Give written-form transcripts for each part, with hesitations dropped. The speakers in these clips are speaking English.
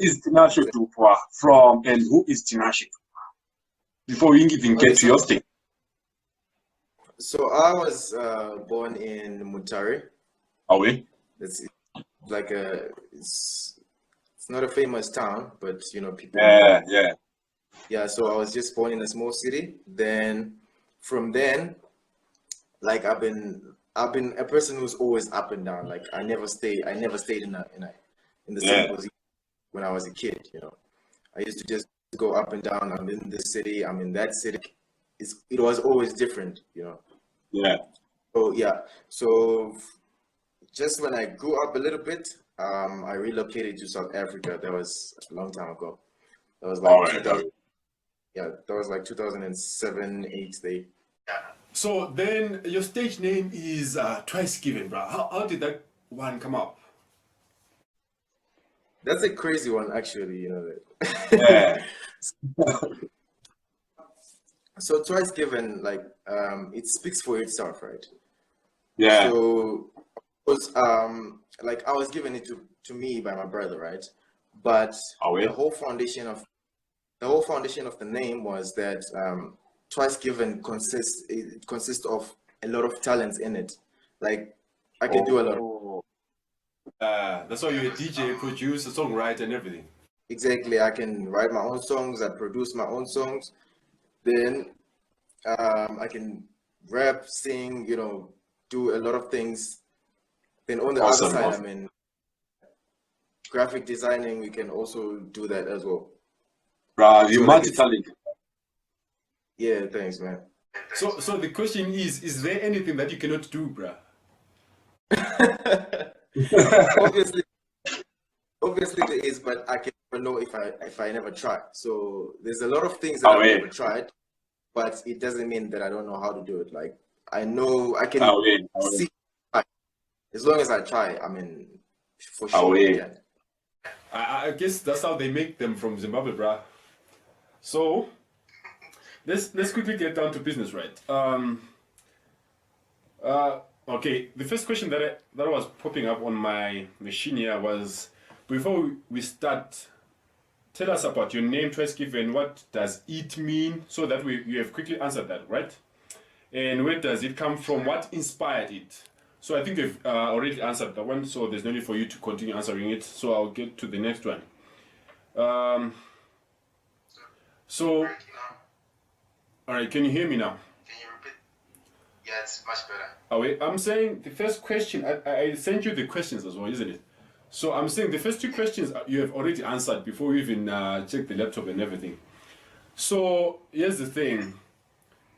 is Tinashe Dupwa from, and who is Tinashe? Before we even Okay, get to your state. so I was born in Mutare. Are we? It's like it's not a famous town, but you know people know Yeah, it. yeah, Yeah, so I was just born in a small city. Then from then, like I've been a person who's always up and down. Like I never stayed in the same yeah. position when I was a kid, you know. I used to just go up and down. I'm in this city, I'm in that city. It was always different, you know. Yeah. So yeah, so just when I grew up a little bit, I relocated to South Africa. That was a long time ago. That was All like right, all 2000, right. yeah, that was like 2007, 8 they. So then your stage name is Twicegiven, bro. How did that one come up? That's a crazy one actually, you know that. Yeah, So Twice Given, like it speaks for itself, right? yeah. So was like I was given it to me by my brother, right? But Are the we? whole foundation of the whole foundation of the name was that Twice Given consists of a lot of talents in it. Like I can do a lot of, Oh, That's why you're a DJ, producer, songwriter, and everything. exactly. I can write my own songs. I produce my own songs. Then I can rap, sing, you know, do a lot of things. Then on the other awesome, side, I awesome. mean, graphic designing, we can also do that as well. Bro, you So like it's multi-talented. yeah, thanks, man. So the question is there anything that you cannot do, bruh? Obviously, obviously there is, but I can never know if I never try. So there's a lot of things that Are I've never we? tried, but it doesn't mean that I don't know how to do it. Like I know I Are can we? Are we? see as long as I try. I mean, for Are sure I we? can. I guess that's how they make them from Zimbabwe, bruh. So let's quickly get down to business, right? Okay. The first question that was popping up on my machine here was, before we start, tell us about your name, Twicegiven. What does it mean? So that we have quickly answered that, right? And where does it come from? What inspired it? So I think you've already answered that one, so there's no need for you to continue answering it. So I'll get to the next one. Um, so, all right, can you hear me now? Can you repeat? Yeah, it's much better. Oh, wait, I'm saying the first question, I sent you the questions as well, isn't it? So I'm saying the first two questions you have already answered before we even check the laptop and everything. So here's the thing.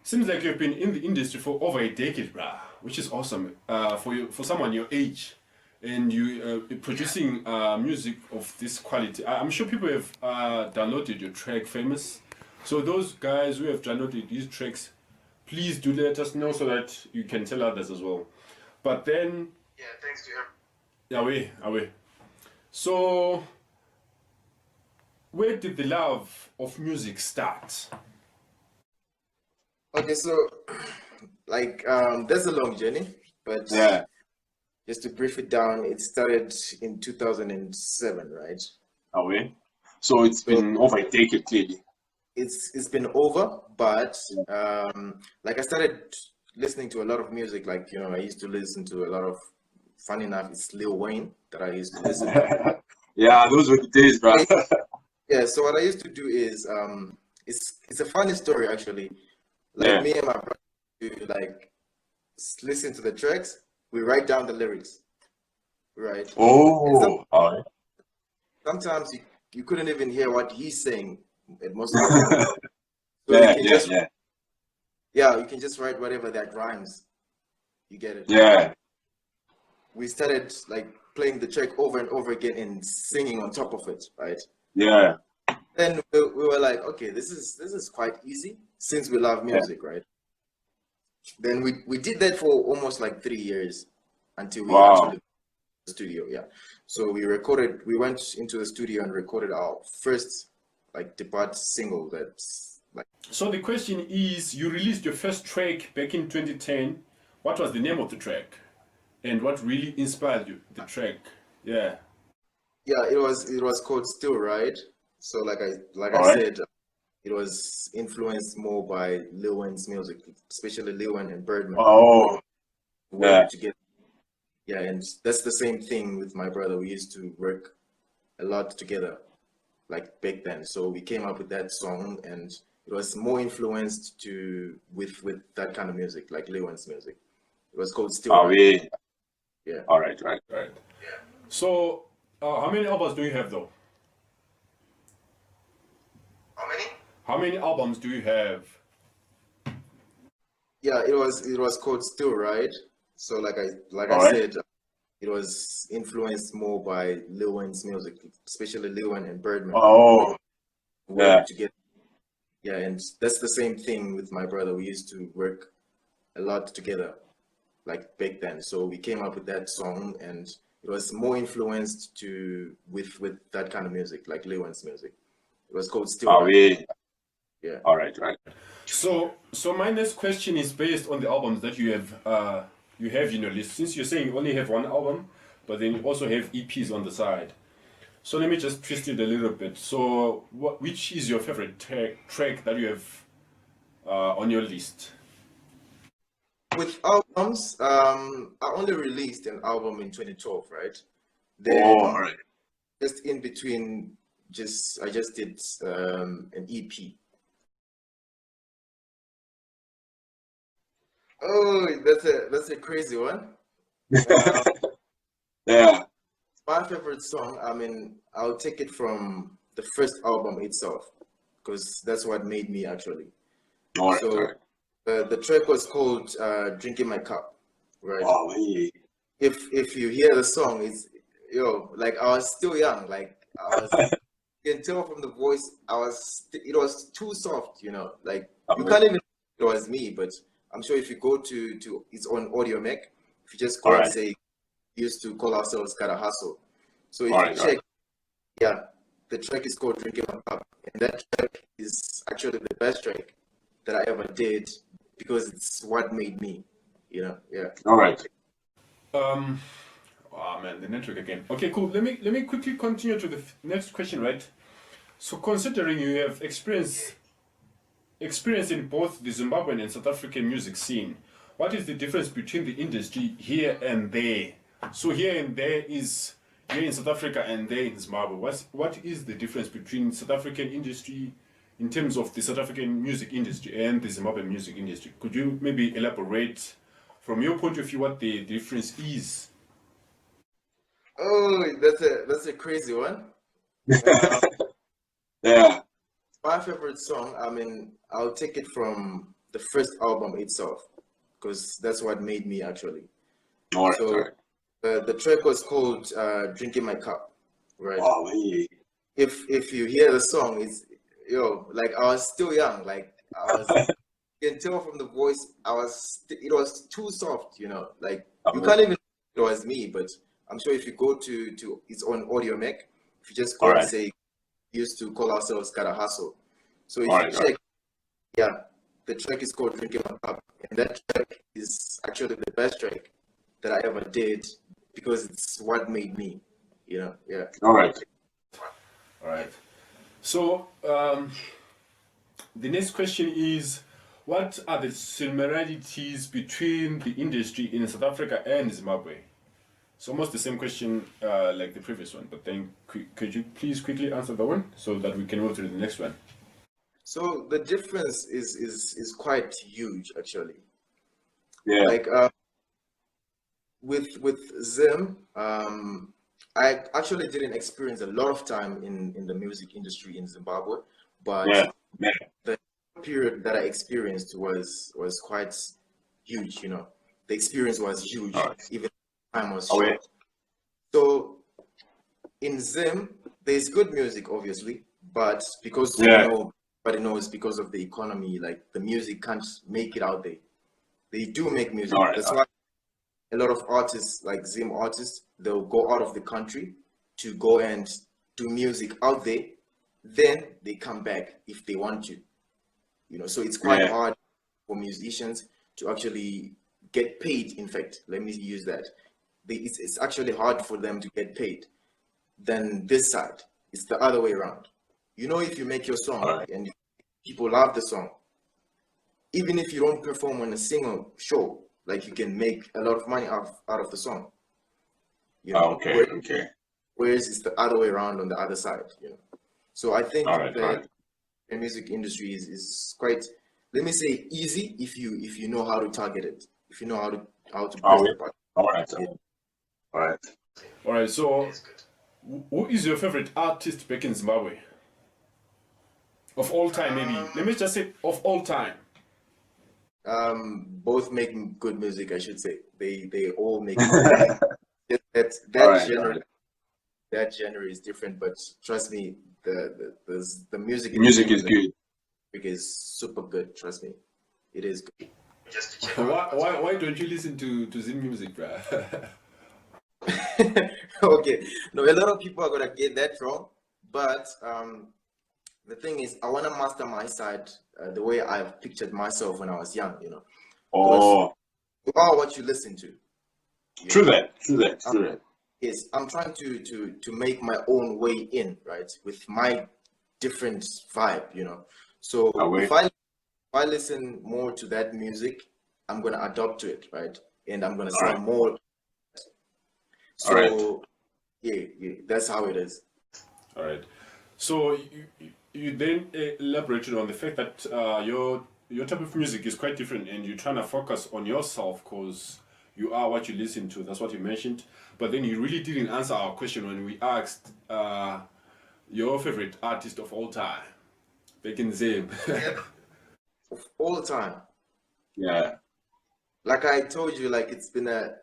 Seems like you've been in the industry for over a decade, bruh, which is awesome. For someone your age, and you producing music of this quality. I'm sure people have downloaded your track, Famous. So those guys who have downloaded these tracks, please do let us know so that you can tell others as well. But then, Yeah, thanks to everyone. away. So, where did the love of music start? Okay, so like that's a long journey, but Yeah. just to brief it down, it started in 2007, right? Are we? So it's So been over a decade, clearly. it's been over, but Yeah. like I started listening to a lot of music. Like you know, I used to listen to a lot of. Funny enough, it's Lil Wayne that I used to listen to. Yeah, those were the days, bro. Yeah, so what I used to do is it's a funny story actually. Like Yeah. me and my brother do like listen to the tracks, we write down the lyrics, right? And Oh, all right. sometimes you couldn't even hear what he's saying at most of the time. So you Yeah, can yeah, just yeah, yeah, you can just write whatever that rhymes. You get it? yeah, We started like playing the track over and over again and singing on top of it, right? yeah, Then we were like, okay, this is quite easy since we love yeah. music, right? Then we did that for almost like 3 years until we Wow. actually the studio, yeah. So we went into the studio and recorded our first like debut single that's like So the question is, you released your first track back in 2010. What was the name of the track? And what really inspired you, the track? Yeah. Yeah, it was called Still Right. So like I All right. said, it was influenced more by Lil Wayne's music, especially Lil Wayne and Birdman Oh, yeah. work together. Yeah, and that's the same thing with my brother. We used to work a lot together, like back then. So we came up with that song, and it was more influenced to with that kind of music, like Lil Wayne's music. It was called Still Are Right. we? Yeah. All right, right. Right. So, how many albums do you have though? How many? How many albums do you have? Yeah, it was called Still Right. So like I All right. said, it was influenced more by Lil Wayne's music, especially Lil Wayne and Birdman Oh, yeah. work together. Yeah, and that's the same thing with my brother. We used to work a lot together, like back then. So we came up with that song, and it was more influenced to with that kind of music, like Lil Wayne's music. It was called Still Are Right. we? Yeah. All right, right. So my next question is based on the albums that you have in your list. Since you're saying you only have one album, but then you also have EPs on the side. So let me just twist it a little bit. So, which is your favorite track that you have on your list? With albums, I only released an album in 2012, right? Oh, Then all right. just in between, I just did an EP. Oh, that's a crazy one. Uh, Yeah. my favorite song, I mean, I'll take it from the first album itself, because that's what made me actually. All right, all So right. the track was called "Drinking My Cup," right? Oh, yeah. If you hear the song, it's like I was still young, like I was. You can tell from the voice, it was too soft, like you can't even it was me, but I'm sure if you go to its own audio Mac, if you just All go and right, say, we used to call ourselves Gotta Hustle. So all if you right, all right. check, yeah, the track is called Drinking My Cup, and that track is actually the best track that I ever did because it's what made me, yeah. All right. Um, oh man, the network again. Okay, cool. Let me quickly continue to the next question, right? So, considering you have experience in both the Zimbabwean and South African music scene, what is the difference between the industry here and there? So here and there is here in South Africa and there in Zimbabwe. What is the difference between South African industry in terms of the South African music industry and the Zimbabwean music industry? Could you maybe elaborate from your point of view what the difference is? Oh, that's a crazy one. Uh, Yeah. My favorite song, I mean, I'll take it from the first album itself, because that's what made me actually. All right, all So right. the track was called "Drinking My Cup," right? Oh, yeah. If you hear the song, it's like I was still young, like I was. You can tell from the voice, it was too soft, like you can't even. It was me, but I'm sure if you go to its own audio Mac, if you just All go and right, say, we used to call ourselves Gotta Hustle. So all if you right, all right. check, yeah, the track is called Drinking My Cup, and that track is actually the best track that I ever did because it's what made me, yeah. All right. All right. So the next question is, what are the similarities between the industry in South Africa and Zimbabwe? It's almost the same question like the previous one, but then could you please quickly answer that one so that we can move to the next one? So the difference is quite huge actually. Yeah. Like with Zim, I actually didn't experience a lot of time in the music industry in Zimbabwe, but Yeah. Yeah. the period that I experienced was quite huge. The experience was huge, All right. even time was Oh, yeah. short. So in Zim, there's good music, obviously, but because Yeah. everybody knows because of the economy, like the music can't make it out there. They do make music. All right. That's All why a lot of artists, like Zim artists, they'll go out of the country to go and do music out there. Then they come back if they want to. So it's quite Yeah. hard for musicians to actually get paid. In fact, let me use that. It's actually hard for them to get paid. than this side. It's the other way around. You know, if you make your song Alright. and people love the song, even if you don't perform on a single show, like you can make a lot of money out of the song. You know, Okay, okay. whereas it's the other way around on the other side, you know. So I think Alright, that alright. the music industry is quite, let me say, easy if you know how to target it, if you know how to press the button. Alright. Yeah. Alright. All right. So, who is your favorite artist back in Zimbabwe? Of all time, maybe. Let me just say of all time. Both make good music, I should say. They all make good music. That Alright, genre alright. that genre is different, but trust me, the music The music is good. is super good. Trust me, it is good. Why don't you listen to Zim music, bruh? Okay, no, a lot of people are gonna get that wrong, but the thing is, I wanna master my side the way I've pictured myself when I was young. You know, Oh, you are what you listen to. You true know? that. True that. True that. Yes, I'm trying to make my own way in, right, with my different vibe, you know. So Away. if I listen more to that music, I'm gonna adopt to it, right, and I'm gonna sound more. So Alright. yeah, that's how it is. All right. So you then elaborated on the fact that your type of music is quite different, and you're trying to focus on yourself because you are what you listen to. That's what you mentioned. But then you really didn't answer our question when we asked your favorite artist of all time back in Zim. All the time. Yeah. Like I told you, like it's been a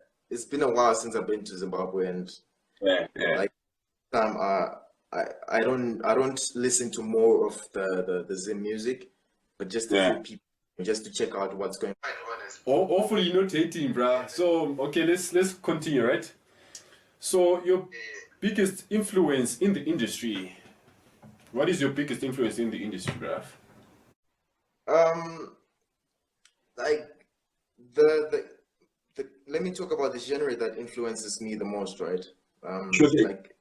while since I've been to Zimbabwe, and Yeah. Yeah. like I don't listen to more of the Zim music, but just a few Yeah. people just to check out what's going on. Hopefully you're not hating, bruh. So okay, let's continue, right? So your biggest influence in the industry. What is your biggest influence in the industry, bruh? Um, like the let me talk about the genre that influences me the most, right? Sure thing. Like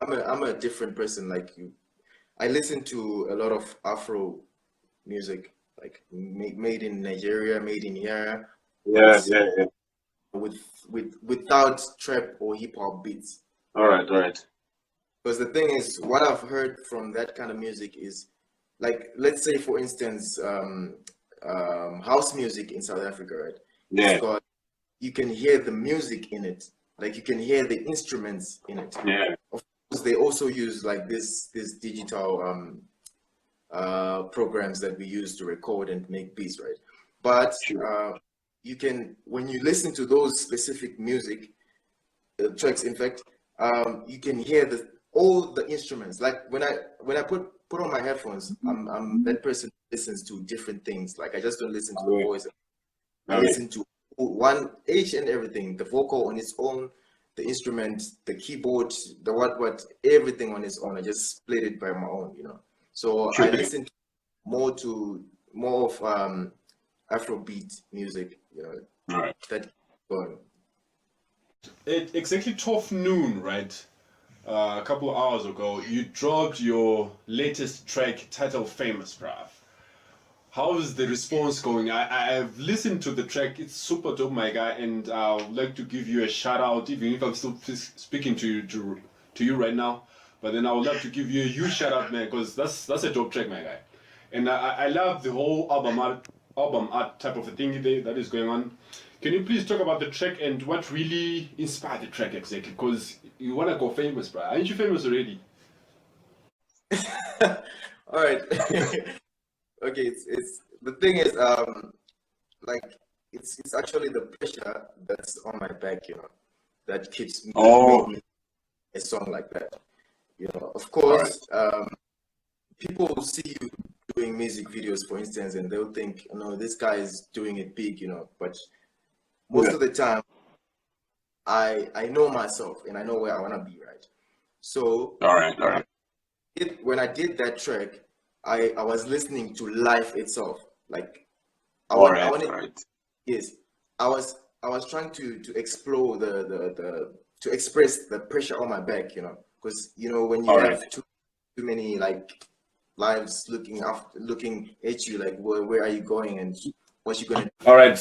I'm a different person like you. I listen to a lot of Afro music, like made in Nigeria, made in here, Yeah. with Yeah. Yeah. without trap or hip hop beats. Alright. Alright. Because the thing is, what I've heard from that kind of music is, like, let's say for instance, house music in South Africa, right? It's Yeah. got, you can hear the music in it, like you can hear the instruments in it. Yeah. Of course, they also use like this digital programs that we use to record and make beats, right? But Sure. you can, when you listen to those specific music tracks, in fact, you can hear all the instruments. Like when I put on my headphones, I'm that person who listens to different things. Like I just don't listen to the Away. voice. I Away. listen to one each and everything, the vocal on its own, the instrument, the keyboard, the what, everything on its own. I just split it by my own, you know. So Sure I thing. listen more of Afrobeat music, you know, Alright. that going. At exactly 12 noon, right? A couple of hours ago, you dropped your latest track titled Famous, bruv. How's the response going? I've listened to the track. It's super dope, my guy, and I would like to give you a shout out, even if I'm still speaking to you right now. But then I would love to give you a huge shout out, man, because that's a dope track, my guy. And I love the whole album art type of a thing that is going on. Can you please talk about the track and what really inspired the track exactly? Because you wanna go famous, bro. Aren't you famous already? All right. Okay, it's the thing is like it's actually the pressure that's on my back, you know, that keeps me that Oh. made me a song like that. You know, of Alright. course, people will see you doing music videos, for instance, and they'll think, no, this guy is doing it big, you know. But most Yeah. of the time, I know myself and I know where I wanna be, right? So Alright. Alright. when I did that track, I was listening to life itself. Like I Alright. wanted, Alright. yes, I was trying to explore the to express the pressure on my back, you know, because you know when you All have right. too many like lives looking at you, like where are you going and what you gonna All right.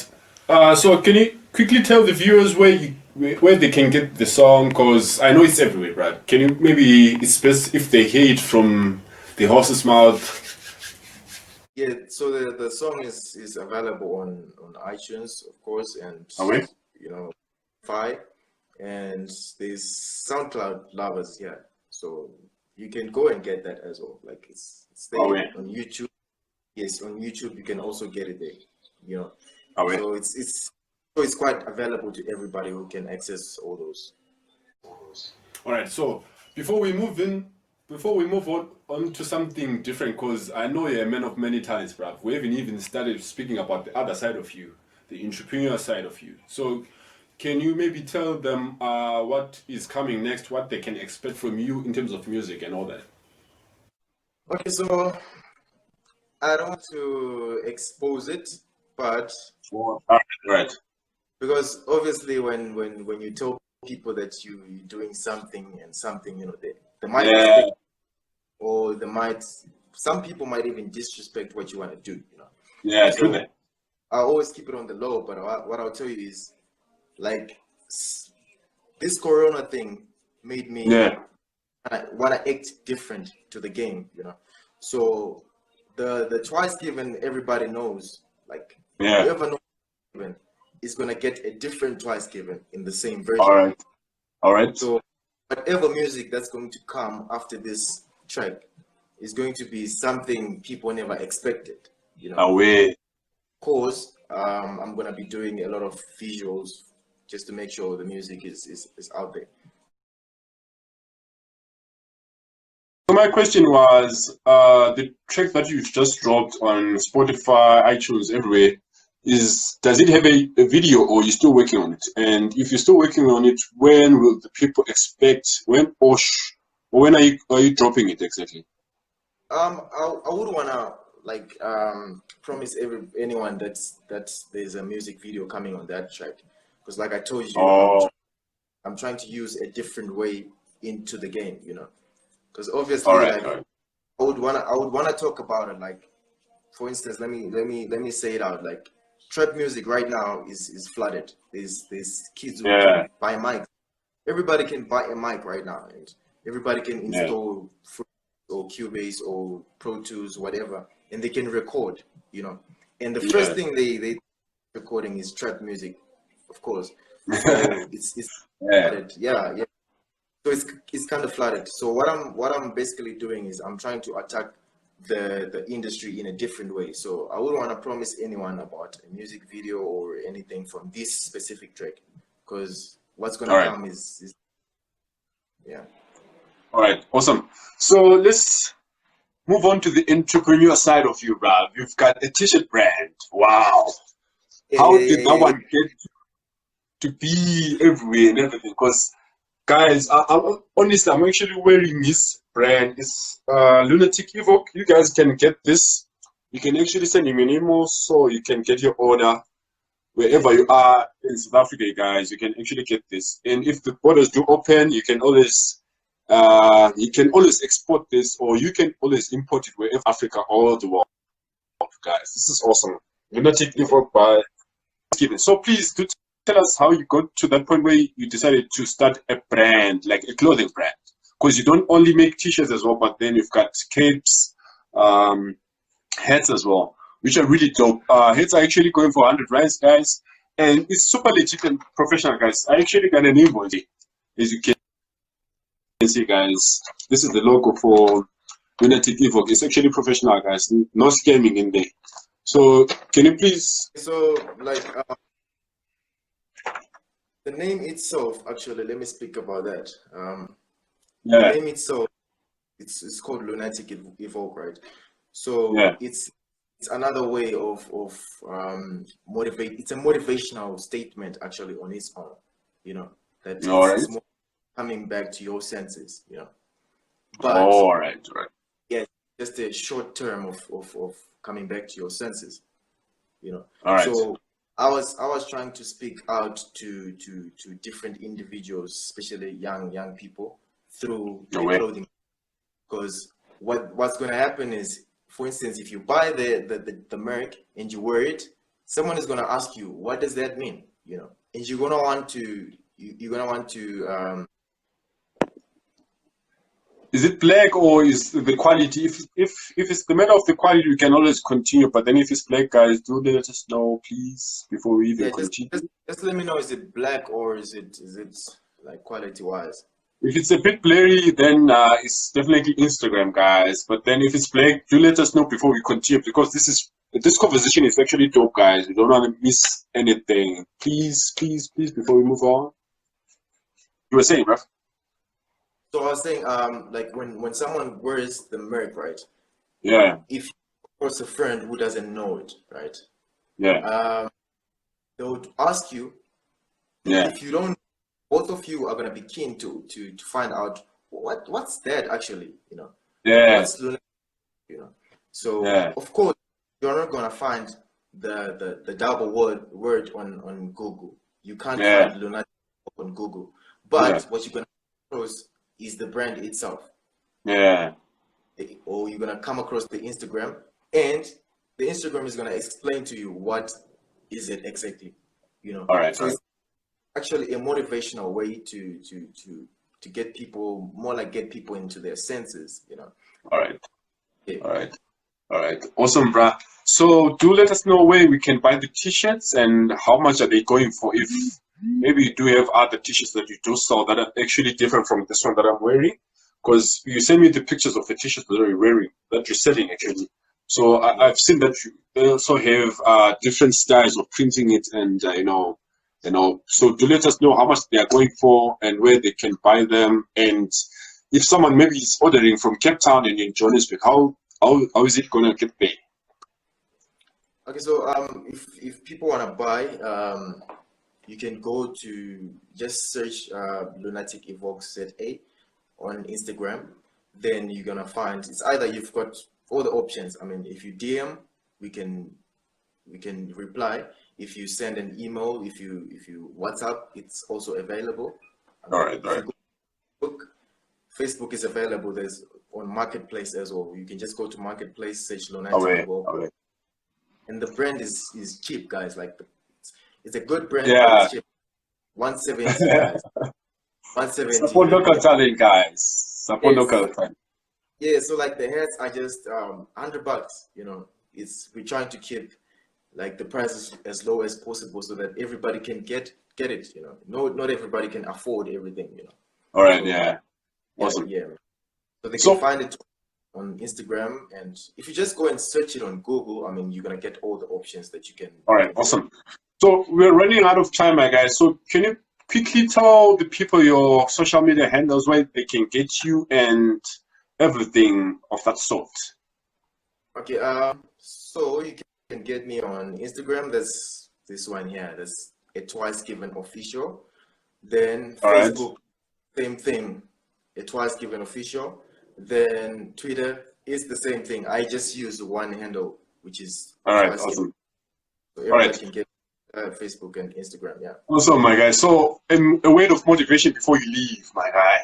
So can you quickly tell the viewers where they can get the song? Cause I know it's everywhere, right? Can you maybe it's best if they hear it from the horse's mouth? Yeah, so the song is available on iTunes, of course, and All right. you know, Fi, and there's SoundCloud lovers here, so you can go and get that as well. Like it's All there right. on YouTube. Yes, on YouTube you can also get it there. You know, All right. so it's quite available to everybody who can access all those. All right. So before we move in, before we move on to something different, cause I know you're a man of many talents, bruv. We haven't even started speaking about the other side of you, the entrepreneur side of you. So can you maybe tell them what is coming next, what they can expect from you in terms of music and all that? Okay, so I don't want to expose it, but All right. Right. because obviously when you tell people that you're doing something and something, you know, they might Yeah. expect, or some people might even disrespect what you want to do, you know. Yeah. True So that. I always keep it on the low, but what I'll tell you is like this corona thing made me Yeah. want to act different to the game, you know. So the Twicegiven everybody knows, like Yeah. whoever knows Twicegiven is gonna get a different Twicegiven in the same All version. right. All right. So whatever music that's going to come after this track is going to be something people never expected, you know. Away. Of course, I'm gonna be doing a lot of visuals just to make sure the music is out there. So my question was, the track that you've just dropped on Spotify, iTunes, everywhere, does it have a video or are you still working on it? And if you're still working on it, when will the people expect or when are you dropping it exactly? I would wanna like promise anyone that there's a music video coming on that track, because like I told you, Oh, I'm trying to use a different way into the game, you know, because all obviously right, like all right. I would wanna talk about it. Like for instance, let me say it out. Like trap music right now is flooded. There's kids who Yeah, can buy mics. Everybody can buy a mic right now, and everybody can yeah, install or Cubase or Pro Tools, whatever, and they can record, you know. And the first yeah. thing they recording is trap music, of course. So it's Yeah. flooded. Yeah. So it's kind of flooded. So what I'm basically doing is I'm trying to attack the industry in a different way. So I wouldn't want to promise anyone about a music video or anything from this specific track, because what's All gonna right, come is yeah. all right. Awesome. So let's move on to the entrepreneur side of you, Rob. You've got a t-shirt brand. Wow. Yeah, How yeah, did yeah, that yeah, one get to be everywhere and everything? Because guys, honestly, I'm actually wearing this brand. It's Lunatic Evoke. You guys can get this. You can actually send him an email so you can get your order yeah. wherever you are in South Africa, guys. You can actually get this. And if the borders do open, you can always export this, or you can always import it wherever Africa or the world, guys. This is awesome. Lunatic Yeah. Evoke by Twicegiven. So please do tell us how you got to that point where you decided to start a brand, like a clothing brand. Because you don't only make t-shirts as well, but then you've got capes, um, hats as well, which are really dope. Hats are actually going for 100 rands, guys. And it's super legit and professional, guys. I actually got an invoice, as you can see, guys. This is the logo for Lunatic Evoke. It's actually professional, guys. No scamming in there. So can you please? So like the name itself, actually, let me speak about that. The Yeah, name itself, it's called Lunatic Evoke, right? So yeah. it's another way of motivate. It's a motivational statement actually on its own, you know, that All it's right. more coming back to your senses, you know. But All right, all right. yeah, just a short term of coming back to your senses, you know. All right. So I was trying to speak out to different individuals, especially young people, through No the way. clothing. Because what's going to happen is, for instance, if you buy the merch and you wear it, someone is going to ask you, what does that mean? You know, and you're going to want to Is it black or is the quality? If it's the matter of the quality, we can always continue. But then if it's black, guys, do let us know, please, before we even yeah, continue. just let me know, is it black or is it like quality wise? If it's a bit blurry, then it's definitely Instagram, guys. But then if it's black, do let us know before we continue, because this conversation is actually dope, guys. We don't want to miss anything. Please, please, please, before we move on. You were saying, bro? So I was saying, like when someone wears the merch, right? Yeah, If of course a friend who doesn't know it, right? yeah, They would ask you, and yeah, if you don't, both of you are gonna be keen to find out what's that actually, you know, yeah, what's lunatic, you know. So yeah, of course you're not gonna find the double word on Google. You can't yeah, find lunatic on Google, yeah, but what you're gonna cross is the brand itself, yeah. or you're gonna come across the Instagram, and the Instagram is gonna explain to you what is it exactly, you know. All right, So all it's right, actually a motivational way to get people, more like get people into their senses, you know. all right, Yeah. all right. All right, awesome, bruh. So do let us know where we can buy the t-shirts and how much are they going for. If maybe you do have other t-shirts that you do sell that are actually different from this one that I'm wearing, because you send me the pictures of the t-shirts that you're wearing, that you're selling actually. So Yeah. I've seen that they also have different styles of printing it, and So do let us know how much they are going for and where they can buy them, and if someone maybe is ordering from Cape Town and in Johannesburg, how is it gonna get paid? Okay, so if people want to buy, you can go to just search Lunatic Evokes ZA on Instagram. Then you're gonna find, it's either you've got all the options. I mean, if you DM, we can reply. If you send an email, if you WhatsApp, it's also available. I All mean, right, all if you right. go to Facebook is available. There's on Marketplace as well. You can just go to Marketplace, search Lunatic Away, Evoke, away. and the brand is cheap, guys. Like it's a good brand, but Yeah. it's cheap. 170, guys. 170. Support local talent, guys. Support Yes. local talent. Yeah, so like the hats are just $100, you know. We're trying to keep like the prices as low as possible so that everybody can get it, you know. Not everybody can afford everything, you know. All right, So yeah. yeah, Awesome. yeah. So they can So, find it on Instagram, and if you just go and search it on Google, I mean, you're gonna get all the options that you can. all right, awesome. So we're running out of time, my guys. So can you quickly tell the people your social media handles where they can get you and everything of that sort? Okay, so you can get me on Instagram. That's this one here. That's a Twicegiven official. Then All right. Facebook, same thing, a Twicegiven official. Then Twitter is the same thing. I just use one handle, which is All right, Twicegiven. awesome. So All everybody right. can get Facebook and Instagram. Yeah. Awesome, my guy. So a word of motivation before you leave, my guy.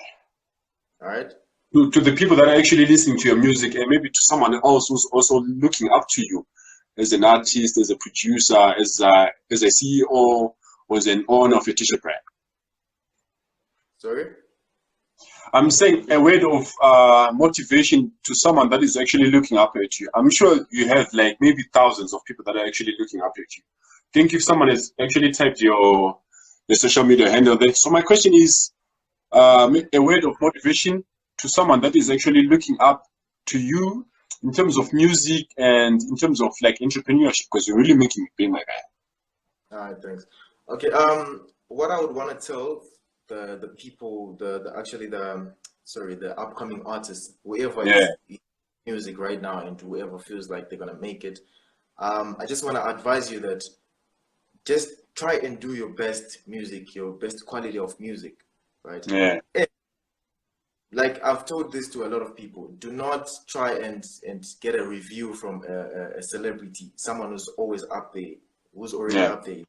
All right. To the people that are actually listening to your music, and maybe to someone else who's also looking up to you as an artist, as a producer, as a CEO, or as an owner of a t-shirt brand. Sorry. I'm saying a word of motivation to someone that is actually looking up at you. I'm sure you have like maybe thousands of people that are actually looking up at you. I think if someone has actually typed your social media handle there. So my question is, a word of motivation to someone that is actually looking up to you in terms of music and in terms of like entrepreneurship, because you're really making it big, my guy. All right. Thanks. Okay. What I would want to tell the people, the upcoming artists, whoever Yeah, is in music right now, and whoever feels like they're gonna make it, I just want to advise you that just try and do your best music, your best quality of music, right? yeah, And, like I've told this to a lot of people, do not try and get a review from a celebrity, someone who's always up there, who's already yeah. up there.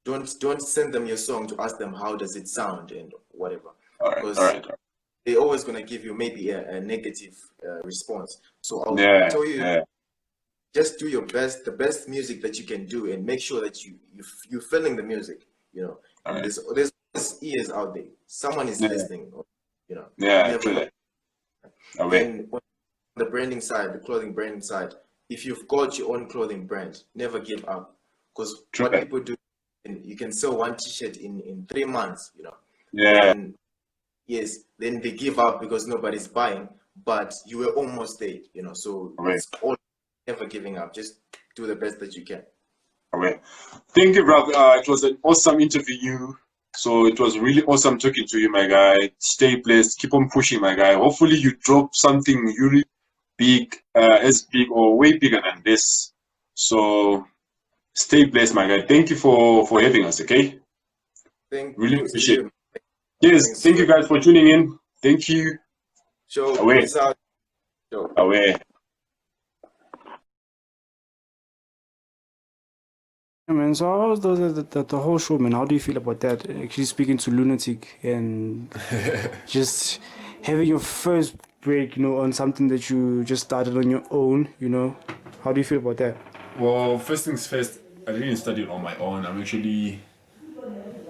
Don't send them your song to ask them how does it sound and whatever, All right, all because right. they're always gonna give you maybe a negative response. So I'll tell you, just do your best, the best music that you can do, and make sure that you're feeling the music. You know, and there's ears out there. Someone is listening. You know, never know. And on the branding side, the clothing branding side, if you've got your own clothing brand, never give up. Because what people do, you can sell one T-shirt in 3 months. You know. And yes, then they give up because nobody's buying. But you were almost there. You know, so it's all never giving up. Just do the best that you can. Thank you, Rob. It was an awesome interview. So it was really awesome talking to you, my guy. Stay blessed. Keep on pushing, my guy. Hopefully you drop something really big, as big or way bigger than this. So stay blessed, my guy. Thank you for having us, okay? Really appreciate it. Yes, thank you guys for tuning in. Thank you. Peace out. Yeah, man, so how was the whole show, man? How do you feel about that? Actually speaking to Lunatic and just having your first break, you know, on something that you just started on your own, you know? How do you feel about that? Well, first things first, I didn't study it on my own. I'm actually,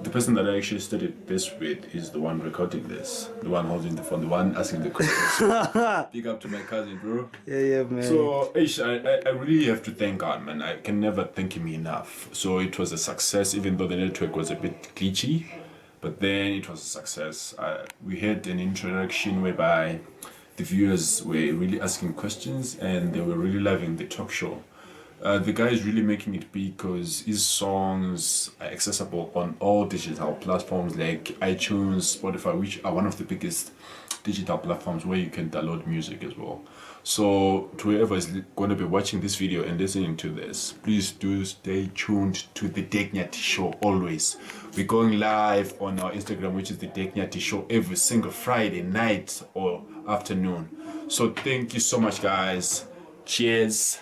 the person that I actually studied this with is the one recording this, the one holding the phone, the one asking the questions. Big up to my cousin, bro. Yeah, man. So, I really have to thank God, man. I can never thank him enough. So it was a success, even though the network was a bit glitchy, but then it was a success. We had an interaction whereby the viewers were really asking questions and they were really loving the talk show. The guy is really making it big because his songs are accessible on all digital platforms like iTunes, Spotify, which are one of the biggest digital platforms where you can download music as well. So to whoever is going to be watching this video and listening to this, please do stay tuned to the Daike Nyathi Show always. We're going live on our Instagram, which is the Daike Nyathi Show, every single Friday night or afternoon. So thank you so much, guys. Cheers.